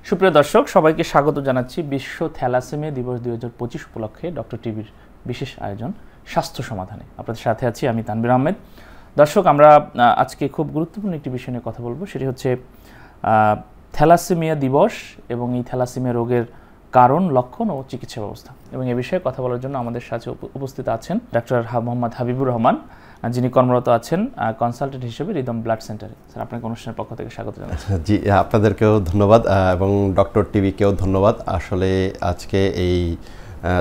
সুপ্রিয় দর্শক, সবাইকে স্বাগত জানাচ্ছি বিশ্ব থ্যালাসেমিয়া দিবস 2025 উপলক্ষে ডক্টর টিভির বিশেষ আয়োজন স্বাস্থ্য সমাধানে। আপনাদের সাথে আছি আমি তানভীর আহমেদ। দর্শক, আমরা আজকে খুব গুরুত্বপূর্ণ একটি বিষয় নিয়ে কথা বলবো, সেটি হচ্ছে থ্যালাসেমিয়া দিবস এবং এই থ্যালাসেমিয়া রোগের কারণ, লক্ষণ ও চিকিৎসা ব্যবস্থা। এবং এ বিষয়ে কথা বলার জন্য আমাদের সাথে উপস্থিত আছেন ডক্টর মোহাম্মদ হাবিবুর রহমান, যিনি কর্মরত আছেন কনসালটেন্ট হিসেবে রিদম ব্লাড সেন্টারে। স্যার, আপনাকে অনুষ্ঠানের পক্ষ থেকে স্বাগত জানাচ্ছি। জি, আপনাদেরকেও ধন্যবাদ এবং ডক্টর টিভিকেও ধন্যবাদ। আসলে আজকে এই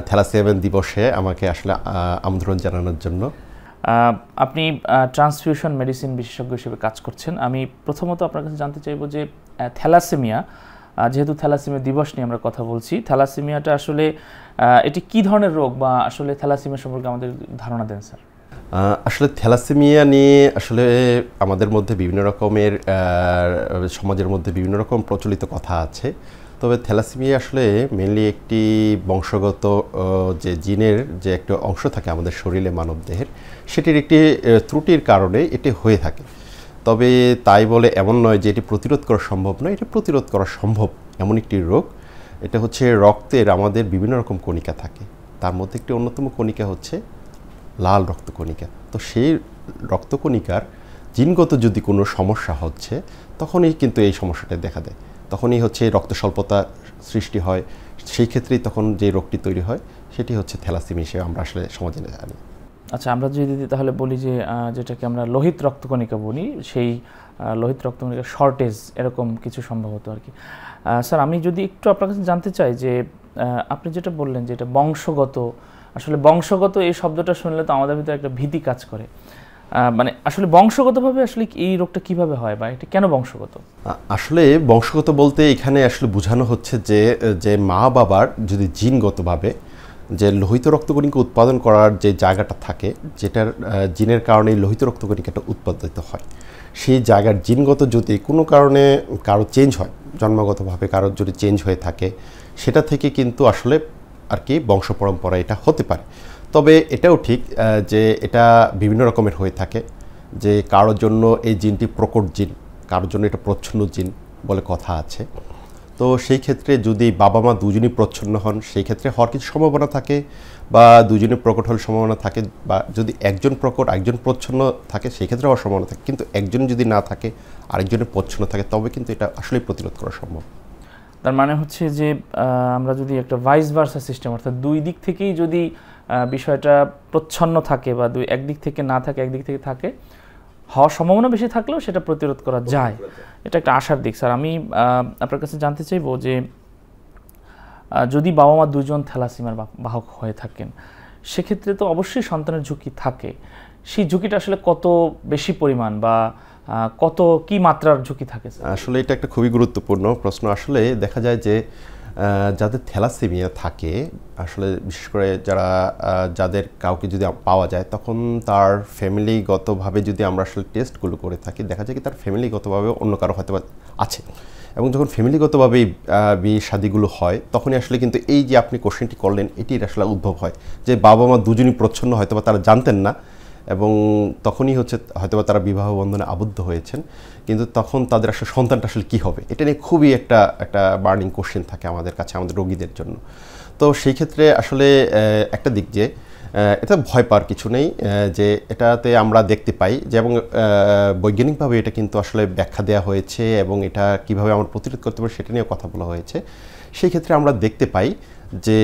থ্যালাসেমিয়া দিবসে আমাকে আসলে আমন্ত্রণ জানানোর জন্য। আপনি ট্রান্সফিউশন মেডিসিন বিশেষজ্ঞ হিসেবে কাজ করছেন। আমি প্রথমত আপনার কাছে জানতে চাইব যে থ্যালাসেমিয়া, যেহেতু থ্যালাসেমিয়া দিবস নিয়ে আমরা কথা বলছি, থ্যালাসেমিয়াটা আসলে এটি কী ধরনের রোগ, বা আসলে থ্যালাসেমিয়া সম্পর্কে আমাদের ধারণা দেন স্যার। আসলে থ্যালাসেমিয়া নিয়ে আসলে আমাদের মধ্যে বিভিন্ন রকমের সমাজের মধ্যে বিভিন্ন রকম প্রচলিত কথা আছে। তবে থ্যালাসেমিয়া আসলে মেনলি একটি বংশগত যে জিনের যে একটা অংশ থাকে আমাদের শরীরে, মানবদেহের, সেটির একটি ত্রুটির কারণে এটি হয়ে থাকে। তবে তাই বলে এমন নয় যে এটি প্রতিরোধ করা সম্ভব নয়, এটি প্রতিরোধ করা সম্ভব এমন একটি রোগ। এটা হচ্ছে রক্তের আমাদের বিভিন্ন রকম কণিকা থাকে, তার মধ্যে একটি অন্যতম কণিকা হচ্ছে লাল রক্তকণিকা। তো সেই রক্তকণিকার জিনগত যদি কোনো সমস্যা হচ্ছে, তখনই কিন্তু এই সমস্যাটা দেখা দেয়, তখনই হচ্ছে রক্ত স্বল্পতা সৃষ্টি হয়। সেই ক্ষেত্রেই তখন যে রোগটি তৈরি হয় সেটি হচ্ছে থ্যালাসেমিয়া হিসেবে আমরা আসলে সমাজে জানি। আচ্ছা, আমরা যদি তাহলে বলি যে যেটাকে আমরা লোহিত রক্তকণিকা বলি, সেই লোহিত রক্তকণিকার শর্টেজ এরকম কিছু সম্ভবত আর কি। স্যার, আমি যদি একটু আপনার কাছে জানতে চাই যে আপনি যেটা বললেন যে এটা বংশগত, আসলে বংশগত এই শব্দটা শুনলে তো আমাদের ভিতরে একটা ভীতি কাজ করে। মানে আসলে বংশগতভাবে আসলে এই রোগটা কিভাবে হয়, বা এটা কেন বংশগত? আসলে বংশগত বলতে এখানে আসলে বোঝানো হচ্ছে যে মা বাবার যদি জিনগতভাবে যে লোহিত রক্তকণিকা উৎপাদন করার যে জায়গাটা থাকে, যেটার জিনের কারণে লোহিত রক্তকণিকাটা উৎপাদিত হয়, সেই জায়গার জিনগত যদি কোনো কারণে কারো চেঞ্জ হয়, জন্মগতভাবে কারোর যদি চেঞ্জ হয়ে থাকে, সেটা থেকে কিন্তু আসলে আর কি বংশ পরম্পরা এটা হতে পারে। তবে এটাও ঠিক যে এটা বিভিন্ন রকমের হয়ে থাকে, যে কারোর জন্য এই জিনটি প্রকট জিন, কারোর জন্য এটা প্রচ্ছন্ন জিন বলে কথা আছে। তো সেই ক্ষেত্রে যদি বাবা মা দুজনই প্রচ্ছন্ন হন, সেই ক্ষেত্রে হওয়ার কিছু সম্ভাবনা থাকে, বা দুজনে প্রকট হওয়ার সম্ভাবনা থাকে, বা যদি একজন প্রকট একজন প্রচ্ছন্ন থাকে সেই ক্ষেত্রে হওয়ার সম্ভাবনা থাকে। কিন্তু একজন যদি না থাকে, আরেকজনের প্রচ্ছন্ন থাকে, তবে কিন্তু এটা আসলেই প্রতিরোধ করা সম্ভব। তার মানে হচ্ছে যে আমরা যদি একটা ভাইস ভার্সা সিস্টেম, অর্থাৎ দুই দিক থেকেই যদি বিষয়টা প্রচ্ছন্ন থাকে, বা একদিক থেকে না থাকে একদিক থেকে থাকে, হওয়ার সম্ভাবনা বেশি থাকলেও সেটা প্রতিরোধ করা যায়, এটা একটা আশার দিক। স্যার, আমি আপনার কাছে জানতে চাইবো যে যদি বাবা মা দুজন থ্যালাসেমিয়ার বাহক হয়ে থাকেন, সেক্ষেত্রে তো অবশ্যই সন্তানের ঝুঁকি থাকে। সেই ঝুঁকিটা আসলে কত বেশি পরিমাণ, বা কত কি মাত্রার ঝুঁকি থাকে? আসলে এটা একটা খুবই গুরুত্বপূর্ণ প্রশ্ন। আসলে দেখা যায় যে যাদের থ্যালাসেমিয়া থাকে, আসলে বিশেষ করে যাদের কাউকে যদি পাওয়া যায়, তখন তার ফ্যামিলিগতভাবে যদি আমরা আসলে টেস্টগুলো করে থাকি, দেখা যায় কি তার ফ্যামিলিগতভাবে অন্য কারো হয়তো আছে। এবং যখন ফ্যামিলিগতভাবে বিয়ে শাদিগুলো হয়, তখনই আসলে কিন্তু এই যে আপনি কোশ্চেনটি করলেন, এটির আসলে উদ্ভব হয় যে বাবা মা দুজনই প্রচ্ছন্ন, হয়তো বা তারা জানতেন না, এবং তখনই হচ্ছে হয়তোবা তারা বিবাহ বন্ধনে আবদ্ধ হয়েছেন, কিন্তু তখন তাদের আসলে সন্তানটা আসলে কী হবে, এটা নিয়ে খুবই একটা বার্নিং কোশ্চেন থাকে আমাদের কাছে, আমাদের রোগীদের জন্য। তো সেই ক্ষেত্রে আসলে একটা দিক যে এটা ভয় পাওয়ার কিছু নেই, যে এটাতে আমরা দেখতে পাই যে, এবং বৈজ্ঞানিকভাবে এটা কিন্তু আসলে ব্যাখ্যা দেওয়া হয়েছে, এবং এটা কীভাবে আমরা প্রতিরোধ করতে পারি সেটা নিয়েও কথা বলা হয়েছে। সেই ক্ষেত্রে আমরা দেখতে পাই যে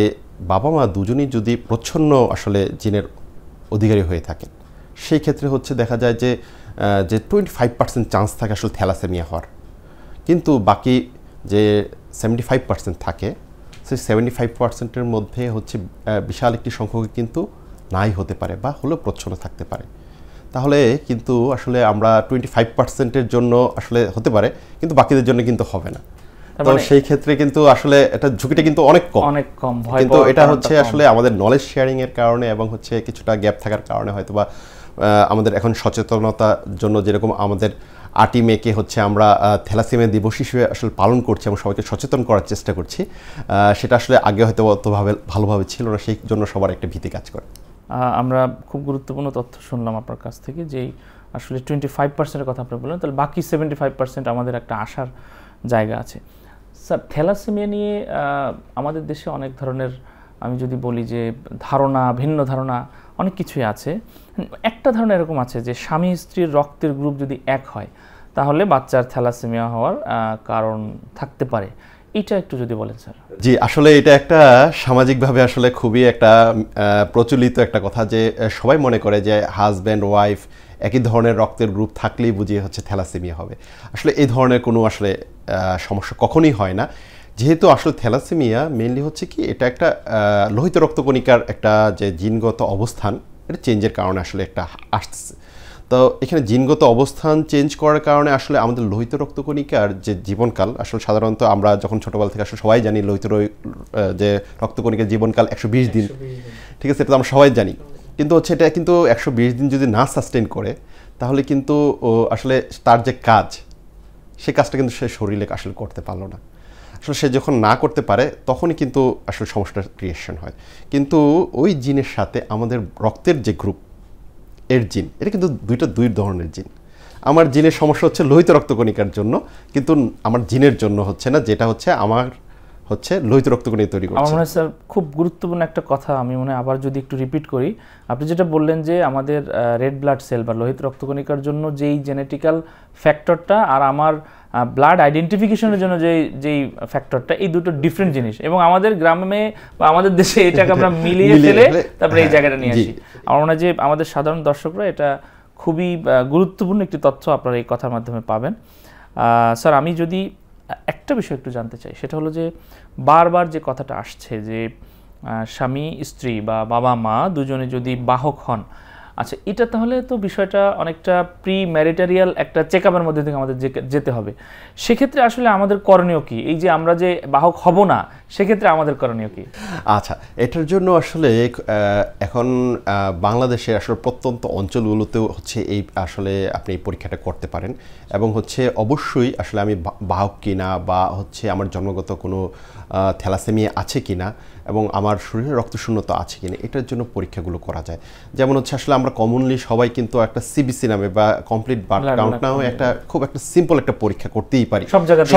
বাবা মা দুজনই যদি প্রচ্ছন্ন আসলে জিনের অধিকারী হয়ে থাকেন, সেই ক্ষেত্রে হচ্ছে দেখা যায় যে 25% চান্স থাকে আসলে থ্যালাসেমিয়া হওয়ার। কিন্তু বাকি যে 75% থাকে, সেই 75%-এর মধ্যে হচ্ছে বিশাল একটি সংখ্যক কিন্তু নাই হতে পারে, বা হলেও প্রচ্ছন্ন থাকতে পারে। তাহলে কিন্তু আসলে আমরা 25%-এর জন্য আসলে হতে পারে, কিন্তু বাকিদের জন্য কিন্তু হবে না। তো সেই ক্ষেত্রে কিন্তু আসলে এটা ঝুঁকিটা কিন্তু অনেক কম। কিন্তু এটা হচ্ছে আসলে আমাদের নলেজ শেয়ারিং এর কারণে, এবং হচ্ছে কিছুটা গ্যাপ থাকার কারণে, হয়তোবা আমাদের এখন সচেতনতার জন্য, যেরকম আমাদের 8ই মেকে হচ্ছে আমরা থ্যালাসেমিয়া দিবস হিসেবে আসলে পালন করছি এবং সবাইকে সচেতন করার চেষ্টা করছি, সেটা আসলে আগে হয়তো অতভাবে ভালোভাবে ছিল না, সেই জন্য সবার একটা ভীতি কাজ করে। আমরা খুব গুরুত্বপূর্ণ তথ্য শুনলাম আপনার কাছ থেকে, যে আসলে 25%-এর কথা আপনি বললেন, তাহলে বাকি 75% আমাদের একটা আশার জায়গা আছে। স্যার থ্যালাসেমিয়া নিয়ে আমাদের দেশে অনেক ধরনের, আমি যদি বলি যে ধারণা, ভিন্ন ধারণা অনেক কিছুই আছে। একটা ধারণা এরকম আছে যে স্বামী স্ত্রীর রক্তের গ্রুপ যদি এক হয় তাহলে বাচ্চার থ্যালাসেমিয়া হওয়ার কারণ থাকতে পারে, এটা একটু যদি বলেন স্যার। জি, আসলে এটা একটা সামাজিকভাবে আসলে খুবই একটা প্রচলিত একটা কথা, যে সবাই মনে করে যে হাজব্যান্ড ওয়াইফ একই ধরনের রক্তের গ্রুপ থাকলেই বুঝিয়ে হচ্ছে থ্যালাসেমিয়া হবে। আসলে এই ধরনের কোনো আসলে সমস্যা কখনোই হয় না, যেহেতু আসলে থ্যালাসেমিয়া মেইনলি হচ্ছে কি, এটা একটা লোহিত রক্তকণিকার একটা যে জিনগত অবস্থান, এটা চেঞ্জের কারণে আসলে একটা আসছে। তো এখানে জিনগত অবস্থান চেঞ্জ করার কারণে আসলে আমাদের লোহিত রক্তকণিকার যে জীবনকাল, আসলে সাধারণত আমরা যখন ছোটোবেলা থেকে আসলে সবাই জানি লোহিত যে রক্তকণিকার জীবনকাল 120 দিন, ঠিক আছে, এটা তো আমরা সবাই জানি। কিন্তু হচ্ছে এটা কিন্তু 120 দিন যদি না সাস্টেন করে তাহলে কিন্তু আসলে তার যে কাজ, সে কাজটা কিন্তু সে শরীরে আসলে করতে পারলো না। আসলে সে যখন না করতে পারে তখনই কিন্তু আসলে সমস্যার ক্রিয়েশন হয়। কিন্তু ওই জিনের সাথে আমাদের রক্তের যে গ্রুপ এর জিন, এটা কিন্তু দুই ধরনের জিন। আমার জিনের সমস্যা হচ্ছে লোহিত রক্তকণিকার জন্য, কিন্তু আমার জিনের জন্য হচ্ছে না, যেটা হচ্ছে আমার হচ্ছে লোহিত রক্তকণিকা তৈরি করছে। আমার মনে হয় স্যার খুব গুরুত্বপূর্ণ একটা কথা, আমি মনে হয় আবার যদি একটু রিপিট করি, আপনি যেটা বললেন যে আমাদের রেড ব্লাড সেল বা লোহিত রক্তকণিকার জন্য যেই জেনেটিক্যাল ফ্যাক্টরটা আর আমার ব্লাড আইডেন্টিফিকেশনের জন্য যেই ফ্যাক্টরটা, এই দুটো ডিফারেন্ট জিনিস, এবং আমাদের গ্রামে বা আমাদের দেশে এটাকে আমরা মিলিয়ে ফেলে তারপরে এই জায়গাটা নিয়ে আসি। আমার মনে হয় যে আমাদের সাধারণ দর্শকরা এটা খুবই গুরুত্বপূর্ণ একটি তথ্য আপনারা এই কথার মাধ্যমে পাবেন। স্যার আমি যদি একটা বিষয় একটু জানতে চাই, সেটা হলো যে বারবার যে কথাটা আসছে যে স্বামী স্ত্রী বা বাবা মা দুজনে যদি বাহক হন, আচ্ছা এটা তাহলে তো বিষয়টা অনেকটা প্রি ম্যারিটারিয়াল একটা চেক আপের মধ্যে থেকে আমাদের যেতে হবে। সেক্ষেত্রে আসলে আমাদের করণীয় কি? এই যে আমরা যে বাহক হব না, সেক্ষেত্রে আমাদের করণীয় কি? আচ্ছা, এটার জন্য আসলে এখন বাংলাদেশে আসলে প্রত্যন্ত অঞ্চলগুলোতেও হচ্ছে এই আসলে আপনি এই পরীক্ষাটা করতে পারেন, এবং হচ্ছে অবশ্যই আসলে আমি বাহক কিনা বা হচ্ছে আমার জন্মগত কোনো থ্যালাসেমিয়া আছে কিনা এবং আমার শরীরে রক্তশূন্যতা আছে কিনা, এটার জন্য পরীক্ষাগুলো করা যায়। যেমন হচ্ছে আসলে আমরা কমনলি সবাই কিন্তু একটা সিবিসি নামে বা কমপ্লিট ব্লাড কাউন্ট নামে একটা খুব একটা সিম্পল একটা পরীক্ষা করতেই পারি, সব জায়গায়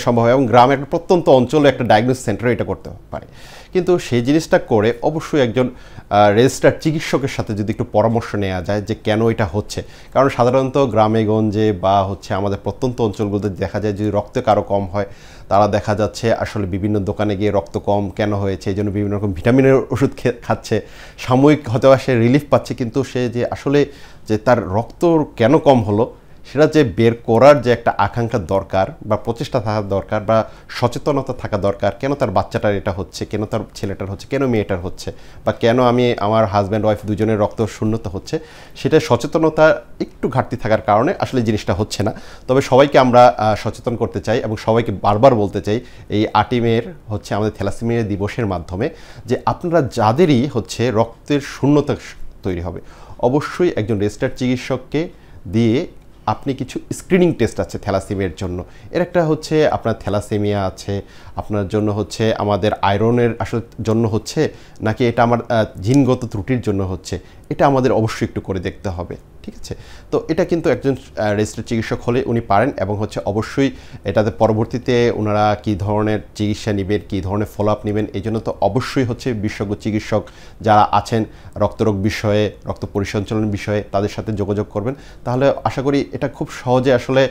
সম্ভব হয়, এবং গ্রামে একটা প্রত্যন্ত অঞ্চলে একটা ডায়াগনোসিস সেন্টারে এটা করতে পারে। কিন্তু সেই জিনিসটা করে অবশ্যই একজন রেজিস্টার্ড চিকিৎসকের সাথে যদি একটু পরামর্শ নেওয়া যায় যে কেন এটা হচ্ছে। কারণ সাধারণত গ্রামে গঞ্জে বা হচ্ছে আমাদের প্রত্যন্ত অঞ্চলগুলোতে দেখা যায় যদি রক্ত কারো কম হয়, তারা দেখা যাচ্ছে আসলে বিভিন্ন দোকানে গিয়ে রক্ত কম কেন হয়েছে এই জন্য বিভিন্ন রকম ভিটামিনের ওষুধ খাচ্ছে, সাময়িক হয়তো সে রিলিফ পাচ্ছে, কিন্তু সে যে আসলে যে তার রক্ত কেন কম হলো সেটা যে বের করার যে একটা আকাঙ্ক্ষা দরকার বা প্রচেষ্টা থাকা দরকার বা সচেতনতা থাকা দরকার, কেন তার বাচ্চাটার এটা হচ্ছে, কেন তার ছেলেটার হচ্ছে, কেন মেয়েটার হচ্ছে, বা কেন আমি আমার হাজব্যান্ড ওয়াইফ দুজনের রক্ত শূন্যতা হচ্ছে, সেটা সচেতনতা একটু ঘাটতি থাকার কারণে আসলে জিনিসটা হচ্ছে না। তবে সবাইকে আমরা সচেতন করতে চাই এবং সবাইকে বারবার বলতে চাই এই 8ই মে হচ্ছে আমাদের থ্যালাসেমিয়া দিবসের মাধ্যমে যে আপনারা যাদেরই হচ্ছে রক্তের শূন্যতা তৈরি হবে, অবশ্যই একজন রেজিস্টার্ড চিকিৎসককে দিয়ে আপনি কিছু স্ক্রিনিং টেস্ট আছে থ্যালাসেমিয়ার জন্য। এর একটা হচ্ছে আপনার থ্যালাসেমিয়া আছে, আপনার জন্য হচ্ছে আমাদের আয়রনের আসলে জন্য হচ্ছে নাকি এটা আমার জিনগত ত্রুটির জন্য হচ্ছে, এটা আমাদের অবশ্যই একটু করে দেখতে হবে, ঠিক আছে। তো এটা কিন্তু একজন রেজিস্টার্ড চিকিৎসক হলে উনি পারেন, এবং হচ্ছে অবশ্যই এটাতে পরবর্তীতে ওনারা কী ধরনের চিকিৎসা নেবেন, কী ধরনের ফলো আপ নেবেন, এই জন্য তো অবশ্যই হচ্ছে বিশেষজ্ঞ চিকিৎসক যারা আছেন রক্তরোগ বিষয়ে, রক্ত পরিসঞ্চালন বিষয়ে, তাদের সাথে যোগাযোগ করবেন। তাহলে আশা করি এটা খুব সহজে আসলে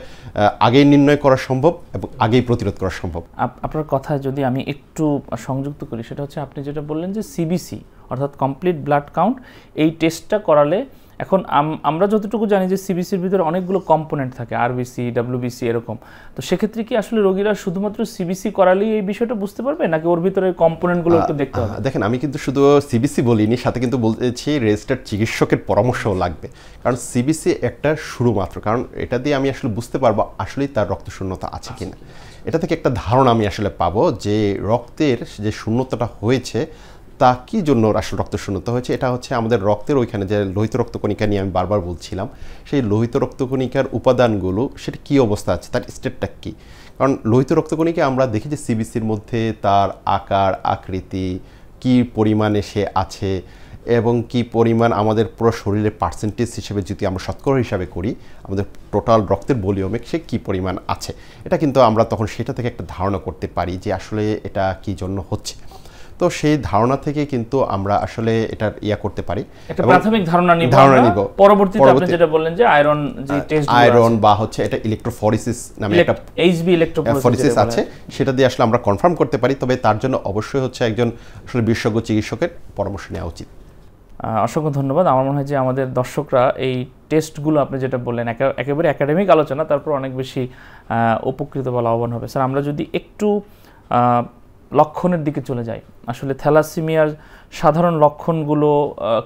আগেই নির্ণয় করা সম্ভব এবং আগেই প্রতিরোধ করা সম্ভব। আপনার কথা যদি আমি একটু সংযুক্ত করি, সেটা হচ্ছে আপনি যেটা বললেন যে সিবিসি অর্থাৎ কমপ্লিট ব্লাড কাউন্ট, এই টেস্টটা করালে, এখন আমরা যতটুকু জানি যে সিবিসির ভিতরে অনেকগুলো কম্পোনেন্ট থাকে, আরবিসি, ডাব্লিউবিসি এরকম, তো সেক্ষেত্রে কি আসলে রোগীরা শুধুমাত্র সিবিসি করালেই এই বিষয়টা বুঝতে পারবে, নাকি ওর ভিতরে কম্পোনেন্টগুলো একটু দেখতে হবে? দেখেন, আমি কিন্তু শুধু সিবিসি বলিনি, সাথে কিন্তু বলতেছি রেজিস্টার্ড চিকিৎসকের পরামর্শও লাগবে, কারণ সিবিসি একটা শুরু মাত্র, কারণ এটা দিয়ে আমি আসলে বুঝতে পারবো আসলেই তার রক্তশূন্যতা আছে কিনা। এটা থেকে একটা ধারণা আমি আসলে পাবো যে রক্তের যে শূন্যতাটা হয়েছে তা কী জন্য আসলে রক্তশূন্যতা হয়েছে। এটা হচ্ছে আমাদের রক্তের ওইখানে যে লোহিত রক্তকণিকা নিয়ে আমি বারবার বলছিলাম, সেই লোহিত রক্তকণিকার উপাদানগুলো সেটা কী অবস্থা আছে, তার স্টেটটা কী। কারণ লোহিত রক্তকণিকা আমরা দেখি যে সিবিসির মধ্যে তার আকার আকৃতি, কী পরিমাণে সে আছে, এবং কি পরিমাণ আমাদের পুরো শরীরের পার্সেন্টেজ হিসেবে যদি আমরা শতকরা হিসাবে করি আমাদের টোটাল রক্তের ভলিউমে সে কী পরিমাণ আছে, এটা কিন্তু আমরা তখন সেটা থেকে একটা ধারণা করতে পারি যে আসলে এটা কী জন্য হচ্ছে। তো সেই ধারণা থেকে কিন্তু আমরা আসলে এটা করতে পারি, একটা প্রাথমিক ধারণা নিব। পরবর্তীতে আপনি যেটা বললেন যে আয়রন যে টেস্ট আয়রন বা হচ্ছে এটা ইলেকট্রোফরেসিস নামে একটা এইচবি ইলেকট্রোফরেসিস আছে, সেটা দিয়ে আসলে আমরা কনফার্ম করতে পারি। তবে তার জন্য অবশ্যই হচ্ছে একজন আসলে বিশেষজ্ঞ চিকিৎসকের পরামর্শ নেওয়া উচিত। অসংখ্য ধন্যবাদ। আমার মনে হয় যে আমাদের দর্শকরা এই টেস্টগুলো আপনি যেটা বললেন একেবারে একাডেমিক আলোচনা, তারপর অনেক বেশি উপকৃত বা লাভবান হবে। স্যার আমরা যদি একটু লক্ষণের দিকে চলে যাই, আসলে থ্যালাসেমিয়ার সাধারণ লক্ষণগুলো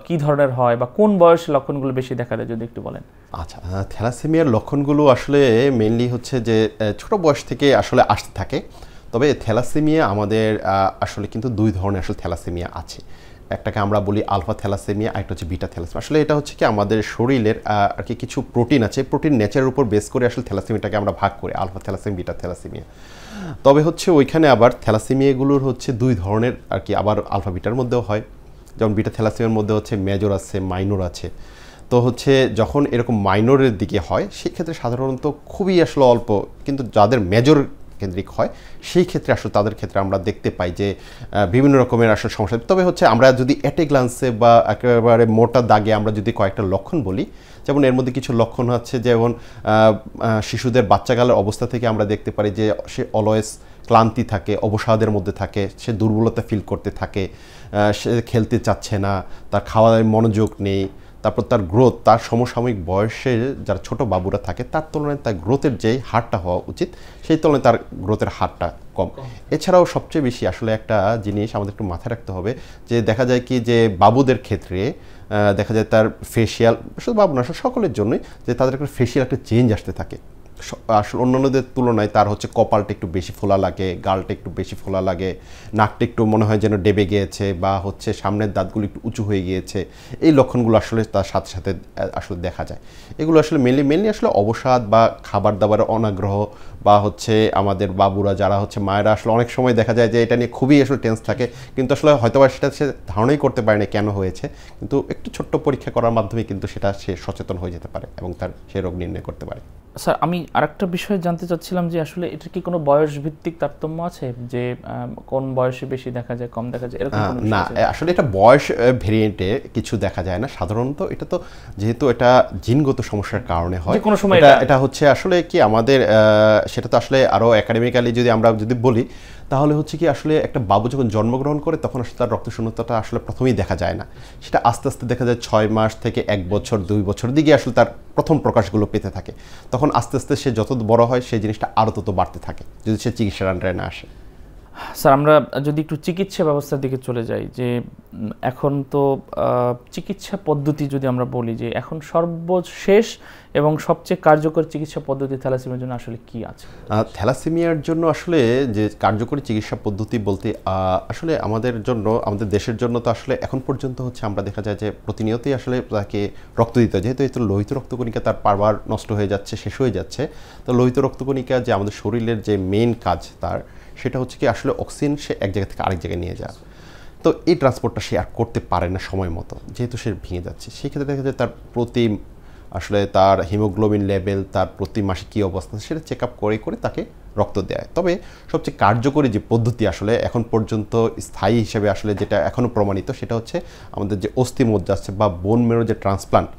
কি ধরনের হয় বা কোন বয়সে লক্ষণগুলো বেশি দেখা দেয় যদি একটু বলেন। আচ্ছা, থ্যালাসেমিয়ার লক্ষণগুলো আসলে মেইনলি হচ্ছে যে ছোট বয়স থেকে আসলে আসতে থাকে। তবে থ্যালাসেমিয়া আমাদের আসলে কিন্তু দুই ধরনের আসলে থ্যালাসেমিয়া আছে। একটাকে আমরা বলি আলফা থ্যালাসেমিয়া, আরেকটা হচ্ছে বিটা থ্যালাসেমিয়া। আসলে এটা হচ্ছে কি আমাদের শরীরের আর কি কিছু প্রোটিন আছে, প্রোটিন নেচারের উপর বেস করে আসলে থ্যালাসেমিয়াটাকে আমরা ভাগ করি আলফা থ্যালাসেমিয়া, বিটা থ্যালাসেমিয়া। তবে হচ্ছে ওইখানে আবার থ্যালাসেমিয়াগুলোর হচ্ছে দুই ধরনের আর কি, আবার আলফা বিটার মধ্যেও হয়। যেমন বিটা থ্যালাসেমিয়ার মধ্যে হচ্ছে মেজর আছে, মাইনর আছে। তো হচ্ছে যখন এরকম মাইনরের দিকে হয় সেই ক্ষেত্রে সাধারণত খুবই আসলে অল্প, কিন্তু যাদের মেজর কেন্দ্রিক হয় সেই ক্ষেত্রে আসলে তাদের ক্ষেত্রে আমরা দেখতে পাই যে বিভিন্ন রকমের আসলে সমস্যা। তবে হচ্ছে আমরা যদি অ্যাট এ গ্লান্সে বা একেবারে মোটা দাগে আমরা যদি কয়েকটা লক্ষণ বলি, যেমন এর মধ্যে কিছু লক্ষণ হচ্ছে যেমন শিশুদের বাচ্চাকালের অবস্থা থেকে আমরা দেখতে পারি যে সে অলওয়েজ ক্লান্তি থাকে, অবসাদের মধ্যে থাকে, সে দুর্বলতা ফিল করতে থাকে, সে খেলতে চাচ্ছে না, তার খাওয়ায় মনোযোগ নেই। তারপর তার গ্রোথ, তার সমসাময়িক বয়সের যারা ছোট বাবুরা থাকে তার তুলনায় তার গ্রোথের যেই হারটা হওয়া উচিত সেই তুলনায় তার গ্রোথের হারটা কম। এছাড়াও সবচেয়ে বেশি আসলে একটা জিনিস আমাদের একটু মাথায় রাখতে হবে যে দেখা যায় কি যে বাবুদের ক্ষেত্রে দেখা যায় তার ফেসিয়াল, শুধু বাবু না সকলের জন্যই, যে তাদের একটা ফেসিয়াল একটা চেঞ্জ আসতে থাকে। আসলে অন্যান্যদের তুলনায় তার হচ্ছে কপালটা একটু বেশি ফোলা লাগে, গালটা একটু বেশি ফোলা লাগে, নাকটা একটু মনে হয় যেন ডেবে গিয়েছে, বা হচ্ছে সামনের দাঁতগুলো একটু উঁচু হয়ে গিয়েছে। এই লক্ষণগুলো আসলে তার সাথে সাথে আসলে দেখা যায়। এগুলো আসলে মেনলি আসলে অবসাদ বা খাবার দাবারের অনাগ্রহ, বা হচ্ছে আমাদের বাবুরা যারা হচ্ছে মায়েরা আসলে অনেক সময় দেখা যায় যে এটা নিয়ে খুবই আসলে টেন্স থাকে, কিন্তু আসলে হয়তো সেটা সে ধারণাই করতে পারে না কেন হয়েছে, কিন্তু একটু ছোট্ট পরীক্ষা করার মাধ্যমে কিন্তু সেটা সে সচেতন হয়ে যেতে পারে এবং তার সে রোগ নির্ণয় করতে পারে। স্যার আমি আরেকটা বিষয় জানতে চাচ্ছিলাম যে আসলে এটা কি কোনো বয়স ভিত্তিক তারতম্য আছে, যে কোন বয়সে বেশি দেখা যায়, কম দেখা যায়, এরকম কোনো? না, আসলে এটা বয়স ভেরিয়েন্টে কিছু দেখা যায় না সাধারণত। এটা তো যেহেতু এটা জিনগত সমস্যার কারণে হয়, কোনো সময় এটা হচ্ছে আসলে কি আমাদের সেটা তো আসলে আরও একাডেমিক্যালি যদি আমরা বলি তাহলে হচ্ছে কি আসলে একটা বাবু যখন জন্মগ্রহণ করে তখন আসলে তার রক্তশূন্যতাটা আসলে প্রথমেই দেখা যায় না, সেটা আস্তে আস্তে দেখা যায় 6 মাস থেকে 1 বছর 2 বছর দিকে আসলে তার প্রথম প্রকাশগুলো পেতে থাকে। তখন আস্তে আস্তে সে যত বড় হয় সেই জিনিসটা আরও তত বাড়তে থাকে যদি সে চিকিৎসার আন্ডারে না আসে। স্যার আমরা যদি একটু চিকিৎসা ব্যবস্থার দিকে চলে যাই, যে এখন তো চিকিৎসা পদ্ধতি যদি আমরা বলি যে এখন সর্বশেষ এবং সবচেয়ে কার্যকর চিকিৎসা পদ্ধতি থ্যালাসেমিয়ার জন্য আসলে কি আছে? থ্যালাসেমিয়ার জন্য আসলে যে কার্যকরী চিকিৎসা পদ্ধতি বলতে আসলে আমাদের জন্য, আমাদের দেশের জন্য তো আসলে এখন পর্যন্ত হচ্ছে আমরা দেখা যায় যে প্রতিনিয়তই আসলে তাকে রক্ত দিতে হয়, যেহেতু এই লোহিত রক্তকণিকা তার পারবার নষ্ট হয়ে যাচ্ছে, শেষ হয়ে যাচ্ছে। তো লোহিত রক্তকণিকা যে আমাদের শরীরের যে মেইন কাজ তার, সেটা হচ্ছে কি আসলে অক্সিজেন সে এক জায়গা থেকে আরেক জায়গায় নিয়ে যায়। তো এই ট্রান্সপোর্টটা সে আর করতে পারে না সময় মতো, যেহেতু সে ভেঙে যাচ্ছে। সেই ক্ষেত্রে দেখা যায় তার প্রতি আসলে তার হিমোগ্লোবিন লেভেল, তার প্রতি মাসে কী অবস্থা সেটা চেক আপ করে করে তাকে রক্ত দেয়। তবে সবচেয়ে কার্যকরী যে পদ্ধতি আসলে এখন পর্যন্ত স্থায়ী হিসেবে আসলে যেটা এখনও প্রমাণিত, সেটা হচ্ছে আমাদের যে অস্থি মজ্জা আছে বা বোন মেরো যে ট্রান্সপ্লান্ট,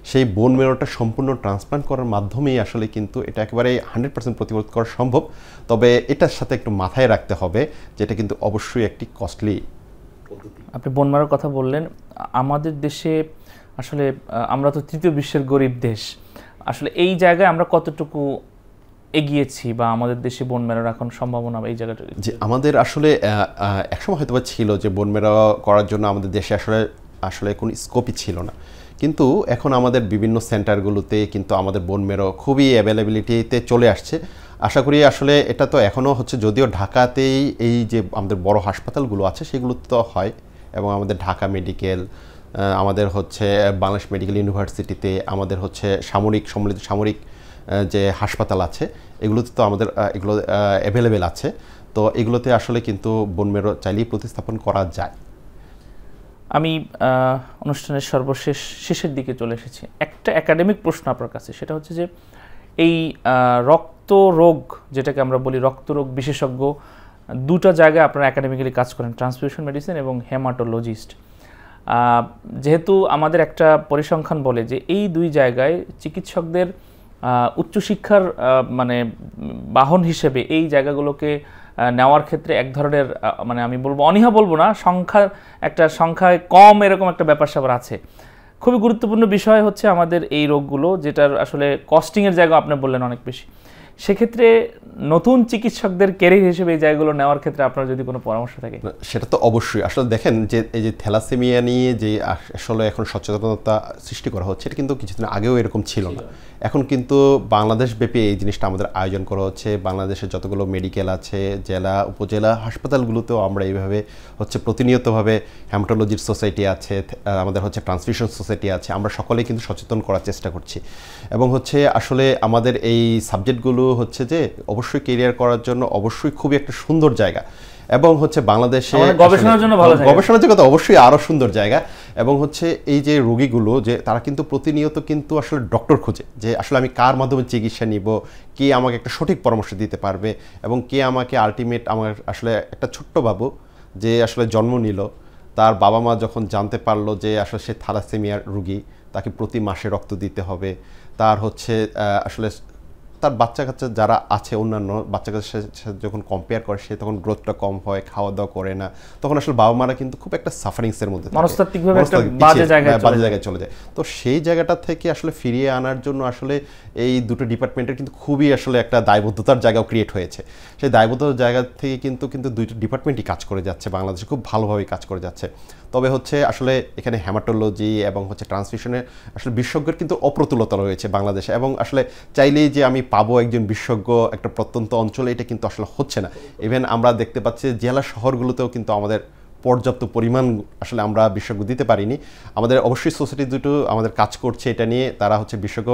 সেই বোন মেরোটা সম্পূর্ণ ট্রান্সপ্লান্ট করার মাধ্যমেই আসলে কিন্তু এটা একেবারে 100% প্রতিরোধ করা সম্ভব। তবে এটার সাথে একটু মাথায় রাখতে হবে যেটা কিন্তু অবশ্যই একটি কস্টলি পদ্ধতি। আপনি বোন মেরোর কথা বললেন, আমাদের দেশে আসলে আমরা তো তৃতীয় বিশ্বের গরিব দেশ, আসলে এই জায়গায় আমরা কতটুকু এগিয়েছি বা আমাদের দেশে বোন মেরোর এখন সম্ভাবনা এই জায়গাটা? যে আমাদের আসলে একসময় হয়তো ছিল যে বোন মেরো করার জন্য আমাদের দেশে আসলে কোনো স্কোপই ছিল না, কিন্তু এখন আমাদের বিভিন্ন সেন্টারগুলোতে কিন্তু আমাদের বোন মেরো খুবই অ্যাভেলেবিলিটিতে চলে আসছে। আশা করি আসলে এটা তো এখনও হচ্ছে, যদিও ঢাকাতেই এই যে আমাদের বড় হাসপাতালগুলো আছে সেগুলো তো হয়, এবং আমাদের ঢাকা মেডিকেল, আমাদের হচ্ছে বাংলাদেশ মেডিকেল ইউনিভার্সিটিতে, আমাদের হচ্ছে সম্মিলিত সামরিক যে হাসপাতাল আছে এগুলোতে তো আমাদের এগুলো অ্যাভেলেবেল আছে। তো এগুলোতে আসলে কিন্তু বোন মেরো চাইলেই প্রতিস্থাপন করা যায়। আমি অনুষ্ঠানের শেষের দিকে চলে এসেছি। একটা একাডেমিক প্রশ্ন আপনার কাছে, সেটা হচ্ছে যে এই রক্ত রোগ, যেটাকে আমরা বলি রক্ত রোগ বিশেষজ্ঞ, দুটো জায়গায় আপনারা একাডেমিক্যালি কাজ করেন, ট্রান্সফিউশন মেডিসিন এবং হেমাটোলজিস্ট। যেহেতু আমাদের একটা পরিসংখ্যান বলে যে এই দুই জায়গায় চিকিৎসকদের উচ্চশিক্ষার মানে বাহন হিসেবে এই জায়গাগুলোকে নেওয়ার ক্ষেত্রে এক ধরনের মানে আমি বলবো অনীহা বলবো না, সংখ্যায় কম এরকম একটা ব্যাপার স্যাপার আছে। খুবই গুরুত্বপূর্ণ বিষয় হচ্ছে আমাদের এই রোগগুলো, যেটার আসলে কস্টিংয়ের জায়গা আপনি বললেন অনেক বেশি। সেক্ষেত্রে নতুন চিকিৎসকদের ক্যারিয়ার হিসেবে এই জায়গাগুলো নেওয়ার ক্ষেত্রে আপনার যদি কোনো পরামর্শ থাকে। সেটা তো অবশ্যই। আসলে দেখেন যে এই যে থ্যালাসেমিয়া নিয়ে যে আসলে এখন সচেতনতা সৃষ্টি করা হচ্ছে, এটা কিন্তু কিছুদিন আগেও এরকম ছিল না। এখন কিন্তু বাংলাদেশ ব্যাপী এই জিনিসটা আমাদের আয়োজন করা হচ্ছে। বাংলাদেশের যতগুলো মেডিকেল আছে, জেলা উপজেলা হাসপাতালগুলোতেও আমরা এইভাবে হচ্ছে প্রতিনিয়তভাবে হেমাটোলজির সোসাইটি আছে, আমাদের হচ্ছে ট্রান্সফিউশন সোসাইটি আছে, আমরা সকলেই কিন্তু সচেতন করার চেষ্টা করছি। এবং হচ্ছে আসলে আমাদের এই সাবজেক্টগুলো হচ্ছে যে অবশ্যই কেরিয়ার করার জন্য অবশ্যই খুবই একটা সুন্দর জায়গা, এবং হচ্ছে বাংলাদেশে গবেষণার জন্য ভালো জায়গা, গবেষণার জগতে অবশ্যই আরও সুন্দর জায়গা। এবং হচ্ছে এই যে রোগীগুলো যে তারা কিন্তু প্রতিনিয়ত কিন্তু আসলে ডক্টর খোঁজে, যে আসলে আমি কার মাধ্যমে চিকিৎসা নিব, কে আমাকে একটা সঠিক পরামর্শ দিতে পারবে, এবং কে আমাকে আলটিমেট আমার আসলে একটা ছোট্ট বাবু যে আসলে জন্ম নিল, তার বাবা মা যখন জানতে পারলো যে আসলে সে থ্যালাসেমিয়ার রোগী, তাকে প্রতি মাসে রক্ত দিতে হবে, তার হচ্ছে আসলে তার বাচ্চা কাচ্চা যারা আছে অন্যান্য বাচ্চা কাচ্চার সাথে যখন কম্পেয়ার করে, সে তখন গ্রোথটা কম হয়, খাওয়া দাওয়া করে না, তখন আসলে বাবা মারা কিন্তু খুব একটা সাফারিংসের মধ্যে মনস্তাত্ত্বিকভাবে একটা বাজে জায়গায় চলে যায়। তো সেই জায়গাটা থেকে আসলে ফিরিয়ে আনার জন্য আসলে এই দুটো ডিপার্টমেন্টের কিন্তু খুবই আসলে একটা দায়বদ্ধতার জায়গাও ক্রিয়েট হয়েছে। সেই দায়বদ্ধতার জায়গা থেকে কিন্তু দুইটা ডিপার্টমেন্টই কাজ করে যাচ্ছে, বাংলাদেশে খুব ভালোভাবে কাজ করে যাচ্ছে। তবে হচ্ছে আসলে এখানে হেমাটোলজি এবং হচ্ছে ট্রান্সফিউশনে আসলে বিশেষজ্ঞের কিন্তু অপ্রতুলতা রয়েছে বাংলাদেশে, এবং আসলে চাইলেই যে আমি পাবো একজন বিশেষজ্ঞ একটা প্রত্যন্ত অঞ্চলে, এটা কিন্তু আসলে হচ্ছে না। ইভেন আমরা দেখতে পাচ্ছি জেলা শহরগুলোতেও কিন্তু আমাদের পর্যাপ্ত পরিমাণ আসলে আমরা বিশেষজ্ঞ দিতে পারিনি। আমাদের অবশ্যই সোসাইটি দুটো আমাদের কাজ করছে এটা নিয়ে, তারা হচ্ছে বিশেষজ্ঞ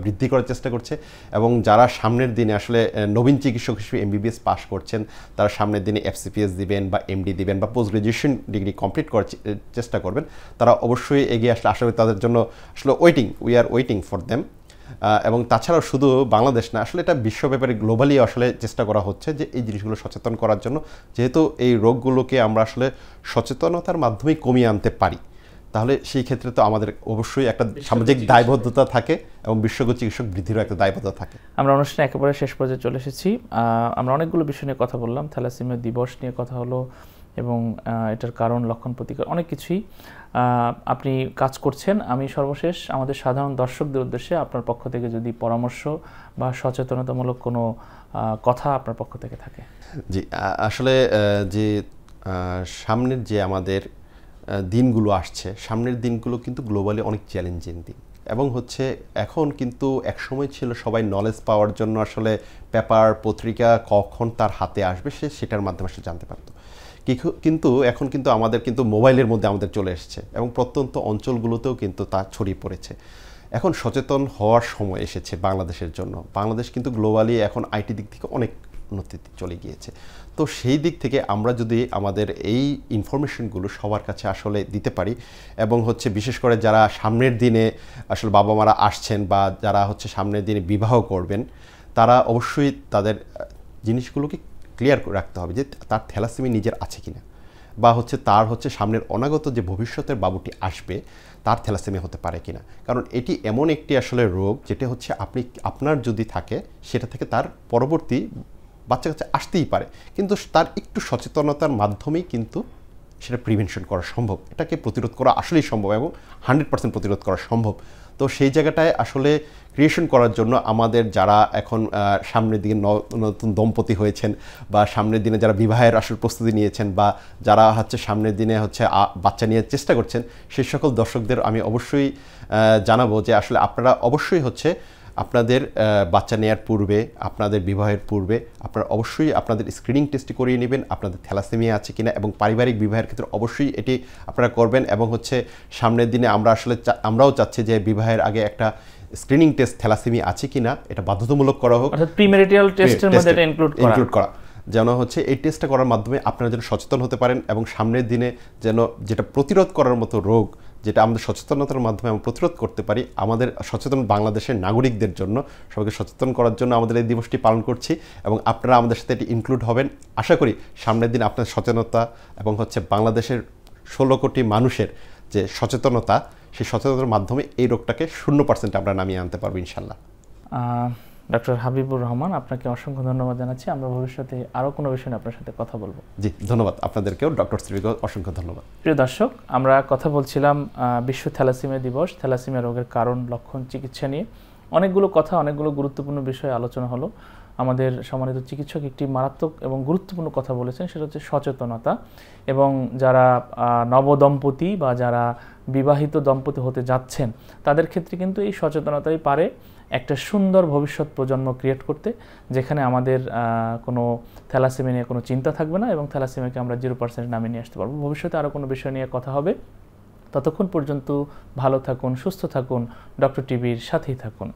বৃদ্ধি করার চেষ্টা করছে, এবং যারা সামনের দিনে আসলে নবীন চিকিৎসক হিসেবে এমবিবিএস পাস করছেন, তারা সামনের দিনে এফসিপিএস দিবেন বা এমডি দিবেন বা পোস্ট গ্রাজুয়েশন ডিগ্রি কমপ্লিট করার চেষ্টা করবেন, তারা অবশ্যই এগিয়ে আসলে আশা করি তাদের জন্য আসলে we are waiting for them. এবং তাছাড়াও শুধু বাংলাদেশ না, আসলে এটা বিশ্বব্যাপী গ্লোবালি আসলে চেষ্টা করা হচ্ছে যে এই জিনিসগুলো সচেতন করার জন্য, যেহেতু এই রোগগুলোকে আমরা আসলে সচেতনতার মাধ্যমেই কমিয়ে আনতে পারি, তাহলে সেই ক্ষেত্রে তো আমাদের অবশ্যই একটা সামাজিক দায়বদ্ধতা থাকে এবং বিশেষজ্ঞ চিকিৎসক বৃদ্ধিরও একটা দায়বদ্ধতা থাকে। আমরা অনুষ্ঠানে একেবারে শেষ পর্যায়ে চলে এসেছি। আমরা অনেকগুলো বিষয় নিয়ে কথা বললাম, থ্যালাসেমিয়া দিবস নিয়ে কথা হলো, এবং এটার কারণ, লক্ষণ, প্রতিকার, অনেক কিছুই আপনি কাজ করছেন। আমি সর্বশেষ আমাদের সাধারণ দর্শকদের উদ্দেশ্যে আপনার পক্ষ থেকে যদি পরামর্শ বা সচেতনতামূলক কোনো কথা আপনার পক্ষ থেকে থাকে। জি, আসলে যে সামনের যে আমাদের দিনগুলো আসছে, সামনের দিনগুলো কিন্তু গ্লোবালি অনেক চ্যালেঞ্জিং দিন, এবং হচ্ছে এখন কিন্তু একসময় ছিল সবাই নলেজ পাওয়ার জন্য আসলে পেপার পত্রিকা কখন তার হাতে আসবে সেটার মাধ্যমে আসলে জানতে পারত, কিন্তু এখন কিন্তু আমাদের কিন্তু মোবাইলের মধ্যে আমাদের চলে এসেছে, এবং প্রত্যন্ত অঞ্চলগুলোতেও কিন্তু তা ছড়িয়ে পড়েছে। এখন সচেতন হওয়ার সময় এসেছে বাংলাদেশের জন্য। বাংলাদেশ কিন্তু গ্লোবালি এখন আইটি দিক থেকে অনেক উন্নতিতে চলে গিয়েছে। তো সেই দিক থেকে আমরা যদি আমাদের এই ইনফরমেশনগুলো সবার কাছে আসলে দিতে পারি, এবং হচ্ছে বিশেষ করে যারা সামনের দিনে আসলে বাবা মারা আসছেন বা যারা হচ্ছে সামনের দিনে বিবাহ করবেন, তারা অবশ্যই তাদের জিনিসগুলোকে ক্লিয়ার রাখতে হবে যে তার থ্যালাসেমিয়া নিজের আছে কিনা, বা হচ্ছে তার হচ্ছে সামনের অনাগত যে ভবিষ্যতের বাবুটি আসবে তার থ্যালাসেমিয়া হতে পারে কিনা। কারণ এটি এমন একটি আসলে রোগ যেটা হচ্ছে আপনার যদি থাকে সেটা থেকে তার পরবর্তী বাচ্চা কাচ্চা আসতেই পারে, কিন্তু তার একটু সচেতনতার মাধ্যমেই কিন্তু সেটা প্রিভেনশন করা সম্ভব, এটাকে প্রতিরোধ করা আসলেই সম্ভব, এবং 100% প্রতিরোধ করা সম্ভব। তো সেই জায়গাটায় আসলে ক্রিয়েশন করার জন্য আমাদের যারা এখন সামনের দিকে নতুন দম্পতি হয়েছেন, বা সামনের দিনে যারা বিবাহের আসল প্রস্তুতি নিয়েছেন, বা যারা হচ্ছে সামনের দিনে হচ্ছে বাচ্চা নিয়ে চেষ্টা করছেন, সেই সকল দর্শকদের আমি অবশ্যই জানাবো যে আসলে আপনারা অবশ্যই হচ্ছে আপনাদের বাচ্চা নেওয়ার পূর্বে, আপনাদের বিবাহের পূর্বে আপনারা অবশ্যই আপনাদের স্ক্রিনিং টেস্টটি করিয়ে নেবেন আপনাদের থ্যালাসেমিয়া আছে কিনা, এবং পারিবারিক বিবাহের ক্ষেত্রে অবশ্যই এটি আপনারা করবেন। এবং হচ্ছে সামনের দিনে আমরাও চাচ্ছি যে বিবাহের আগে একটা স্ক্রিনিং টেস্ট থ্যালাসেমিয়া আছে কিনা এটা বাধ্যতামূলক করা হোক, অর্থাৎ প্রিমেরিটাল টেস্টের মধ্যে এটা ইনক্লুড করা। যেন হচ্ছে এই টেস্টটা করার মাধ্যমে আপনারা যেন সচেতন হতে পারেন এবং সামনের দিনে যেন যেটা প্রতিরোধ করার মতো রোগ যেটা আমাদের সচেতনতার মাধ্যমে আমরা প্রতিরোধ করতে পারি, আমাদের সচেতন বাংলাদেশের নাগরিকদের জন্য সবাইকে সচেতন করার জন্য আমাদের এই দিবসটি পালন করছি এবং আপনারা আমাদের সাথে এটি ইনক্লুড হবেন। আশা করি সামনের দিন আপনার সচেতনতা এবং হচ্ছে বাংলাদেশের 16 কোটি মানুষের যে সচেতনতা, সেই সচেতনতার মাধ্যমে এই রোগটাকে 0% আমরা নামিয়ে আনতে পারবো ইনশাল্লাহ। ডক্টর হাবিবুর রহমান, আপনাকে অসংখ্য ধন্যবাদ জানাচ্ছি। আমরা ভবিষ্যতে আরও কোনো বিষয় নিয়ে আপনার সাথে কথা বলবো। জি ধন্যবাদ আপনাদেরকেও, ডক্টর শ্রীকে অসংখ্য ধন্যবাদ। প্রিয় দর্শক, আমরা কথা বলছিলাম বিশ্ব থ্যালাসেমিয়া দিবস, থ্যালাসেমিয়া রোগের কারণ, লক্ষণ, চিকিৎসা নিয়ে অনেকগুলো কথা, অনেকগুলো গুরুত্বপূর্ণ বিষয়ে আলোচনা হলো। আমাদের সম্মানিত চিকিৎসক একটি মারাত্মক এবং গুরুত্বপূর্ণ কথা বলেছেন, সেটা হচ্ছে সচেতনতা। এবং যারা নবদম্পতি বা যারা বিবাহিত দম্পতি হতে যাচ্ছেন তাদের ক্ষেত্রে কিন্তু এই সচেতনতাই পারে একটা সুন্দর ভবিষ্যৎ প্রজন্ম ক্রিয়েট করতে, যেখানে আমাদের কোনো থ্যালাসেমিয়া নিয়ে কোনো চিন্তা থাকবে না এবং থ্যালাসেমিয়াকে আমরা 0% নামিয়ে নিয়ে আসতে পারবো। ভবিষ্যতে আরও কোনো বিষয় নিয়ে কথা হবে। ততক্ষণ পর্যন্ত ভালো থাকুন, সুস্থ থাকুন, ডক্টর টিভির সাথেই থাকুন।